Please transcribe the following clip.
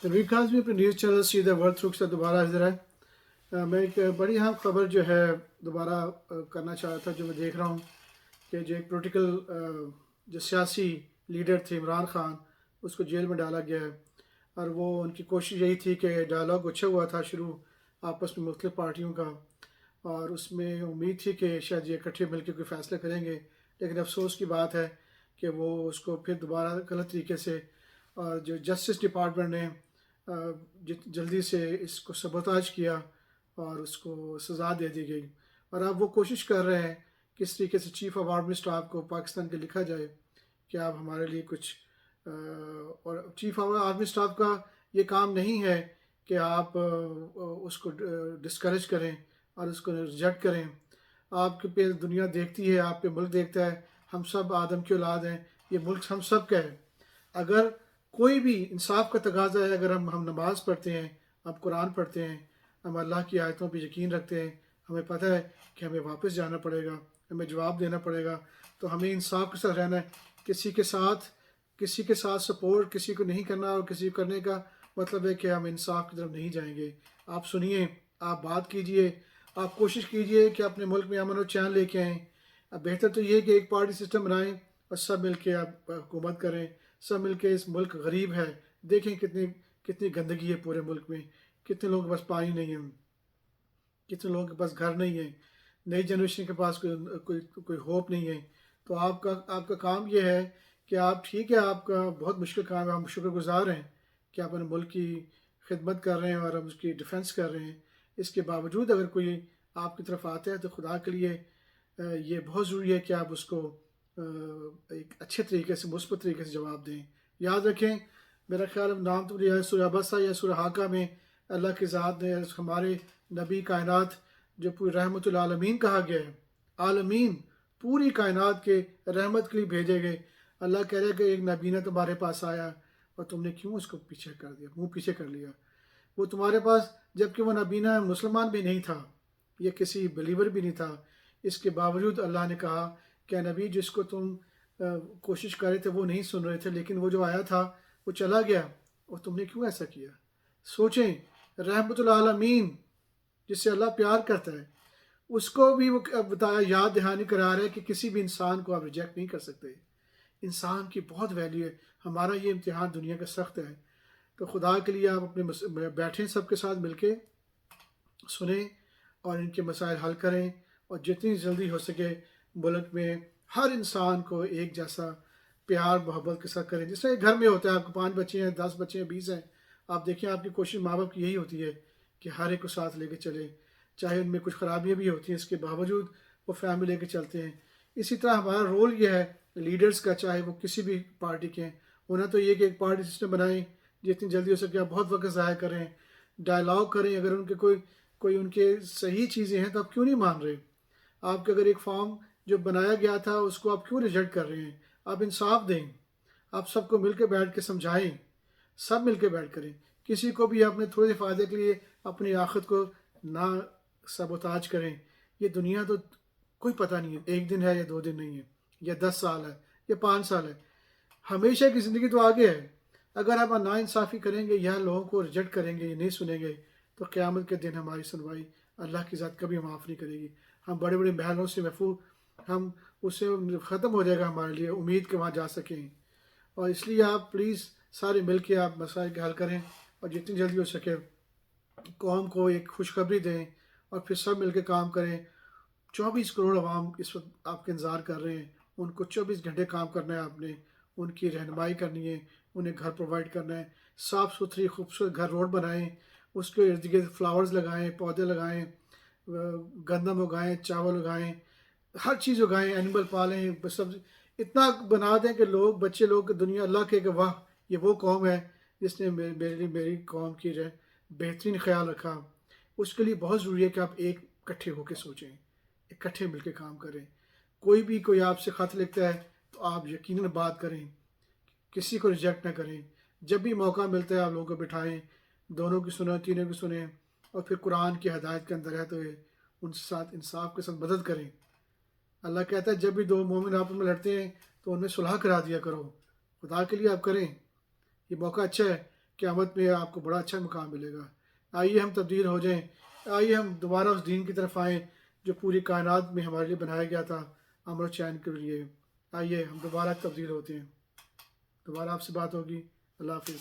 नवीन काज़मी अपने news channel सीधा world through से दोबारा हाजिर है। मैं एक बड़ी अहम खबर जो है दोबारा करना चाह रहा था, जो मैं देख रहा हूँ कि जो एक पॉलिटिकल जो सियासी लीडर थे इमरान खान, उसको जेल में डाला गया है। और वो उनकी कोशिश यही थी कि डायलॉग अच्छा हुआ था शुरू आपस में मुख्तलिफ पार्टियों का, और उसमें उम्मीद थी कि शायद ये इकट्ठे मिलकर कोई फ़ैसला करेंगे। लेकिन अफसोस की बात है कि वो उसको फिर दोबारा गलत तरीके से, और जो जस्टिस डिपार्टमेंट ने जल्दी से इसको सबोताज किया और उसको सज़ा दे दी गई। और अब वो कोशिश कर रहे हैं किस तरीके से चीफ़ ऑफ आर्मी स्टाफ को पाकिस्तान के लिखा जाए कि आप हमारे लिए कुछ और चीफ़ ऑफ आर्मी स्टाफ का ये काम नहीं है कि आप उसको डिस्करेज करें और उसको रिजेक्ट करें। आपके पे दुनिया देखती है, आप पे मुल्क देखता है, हम सब आदम की औलाद हैं, ये मुल्क हम सब का है। अगर कोई भी इंसाफ का तकाजा है, अगर हम नमाज़ पढ़ते हैं, हम कुरान पढ़ते हैं, हम अल्लाह की आयतों पर यकीन रखते हैं, हमें पता है कि हमें वापस जाना पड़ेगा, हमें जवाब देना पड़ेगा, तो हमें इंसाफ के साथ रहना है। किसी के साथ सपोर्ट किसी को नहीं करना, और किसी को करने का मतलब है कि हम इंसाफ की तरफ नहीं जाएंगे। आप सुनिए, आप बात कीजिए, आप कोशिश कीजिए कि अपने मुल्क में अमन और चैन लेके आएँ। अब बेहतर तो ये है कि एक पार्टी सिस्टम बनाएं और सब मिल के आप हुकूमत करें, सब मिल के। इस मुल्क गरीब है, देखें कितनी कितनी गंदगी है पूरे मुल्क में, कितने लोगों के पास पानी नहीं है, कितने लोगों के पास घर नहीं है, नई जनरेशन के पास कोई होप नहीं है। तो आपका आपका काम ये है कि आप, ठीक है, आपका बहुत मुश्किल काम है, हम शुक्रगुजार हैं कि आप अपने मुल्क की खिदमत कर रहे हैं और हम उसकी डिफेंस कर रहे हैं। इसके बावजूद अगर कोई आपकी तरफ आता है तो खुदा के लिए ये बहुत ज़रूरी है कि आप उसको एक अच्छे तरीके से, मुस्बत तरीके से जवाब दें। याद रखें, मेरा ख्याल नाम तो या सूरह अबसा या सूरह हाका में अल्लाह की ज़ात ने हमारे नबी कायनात, जो पूरी रहमतुल आलमीन कहा गया है, आलमीन पूरी कायनात के रहमत के लिए भेजे गए। अल्लाह कह रहे हैं कि एक नबी ने तुम्हारे पास आया और तुमने क्यों उसको पीछे कर दिया, मुँह पीछे कर लिया। वो तुम्हारे पास, जबकि वो नबीना मुसलमान भी नहीं था, या किसी बिलीवर भी नहीं था, इसके बावजूद अल्लाह ने कहा कि नबी, जिसको तुम कोशिश कर रहे थे वो नहीं सुन रहे थे, लेकिन वो जो आया था वो चला गया, और तुमने क्यों ऐसा किया। सोचें, रहमतुल आलमीन जिससे अल्लाह प्यार करता है, उसको भी वो बताया, याद दहानी करा रहा है कि किसी भी इंसान को आप रिजेक्ट नहीं कर सकते। इंसान की बहुत वैल्यू है। हमारा ये इम्तिहान दुनिया का सख्त है। तो खुदा के लिए आप अपने बैठें, सबके साथ मिलके सुने और इनके मसाइल हल करें, और जितनी जल्दी हो सके मुल्क में हर इंसान को एक जैसा प्यार मोहब्बत के साथ करें। जिससे घर में होता है, आपको 5 बच्चे हैं, 10 बच्चे हैं, 20 हैं, आप देखिए आपकी कोशिश माँ बाप की यही होती है कि हर एक को साथ लेके चले, चाहे उनमें कुछ खराबियाँ भी होती हैं, इसके बावजूद वो फैमिली लेके चलते हैं। इसी तरह हमारा रोल ये है लीडर्स का, चाहे वो किसी भी पार्टी के हैं, होना तो ये कि एक पार्टी सिस्टम बनाएं, जितनी जल्दी हो सके आप बहुत वक्त ज़ाया करें, डायलॉग करें। अगर उनके कोई कोई उनके सही चीज़ें हैं तो आप क्यों नहीं मान रहे। आपके अगर एक फॉर्म जो बनाया गया था उसको आप क्यों रिजेक्ट कर रहे हैं, आप इंसाफ दें, आप सबको मिल के बैठ के समझाएं, सब मिल के बैठ करें। किसी को भी अपने थोड़े फ़ायदे के लिए अपनी आखिरत को ना सबोताज करें। ये दुनिया तो कोई पता नहीं है, एक दिन है या 2 दिन नहीं है, या 10 साल है या 5 साल है, हमेशा की ज़िंदगी तो आगे है। अगर आप नाइंसाफ़ी करेंगे या लोगों को रिजेक्ट करेंगे या नहीं सुनेंगे, तो क़यामत के दिन हमारी सुनवाई अल्लाह की ज़ात कभी माफ़ नहीं करेगी। हम बड़े बड़े महलों से महफूज, हम उससे ख़त्म हो जाएगा हमारे लिए उम्मीद के वहाँ जा सकें। और इसलिए आप प्लीज़ सारे मिल के आप मसाइल के हल करें, और जितनी जल्दी हो सके कौम को एक खुशखबरी दें, और फिर सब मिल के काम करें। 24 करोड़ अवाम इस वक्त आपका इंतज़ार कर रहे हैं, उनको 24 घंटे काम करना है आपने, उनकी रहनुमाई करनी है, उन्हें घर प्रोवाइड करना है, साफ़ सुथरी खूबसूरत घर रोड बनाएं, उसके इर्द गिर्द फ्लावर्स लगाएं, पौधे लगाएं, गंदम उगाएं, चावल उगाएं, हर चीज़ उगाएं, एनिमल पालें, सब इतना बना दें कि बच्चे लोग दुनिया अल्लाह के कि वाह, ये वो कौम है जिसने मेरी कौम की बेहतरीन ख्याल रखा। उसके लिए बहुत ज़रूरी है कि आप एक इकट्ठे होकर सोचें, इकट्ठे मिलकर काम करें। कोई आपसे ख़त लिखता है तो आप यकीनन बात करें, किसी को रिजेक्ट ना करें। जब भी मौका मिलता है आप लोगों को बिठाएं, दोनों की सुने, तीनों की सुने, और फिर कुरान की हदायत के अंदर रहते हुए उनके साथ इंसाफ के साथ मदद करें। अल्लाह कहता है जब भी 2 मोमिन आपस में लड़ते हैं तो उनमें सुलह करा दिया करो। खुदा के लिए आप करें। ये मौका अच्छा है قیامت میں آپ کو بڑا اچھا مقام ملے گا۔ آئیے ہم تبدیل ہو جائیں، آئیے ہم دوبارہ اس دین کی طرف آئیں جو پوری کائنات میں ہمارے لیے بنایا گیا تھا، امن و چین کے لیے۔ آئیے ہم دوبارہ تبدیل ہوتے ہیں۔ دوبارہ آپ سے بات ہوگی۔ اللہ حافظ۔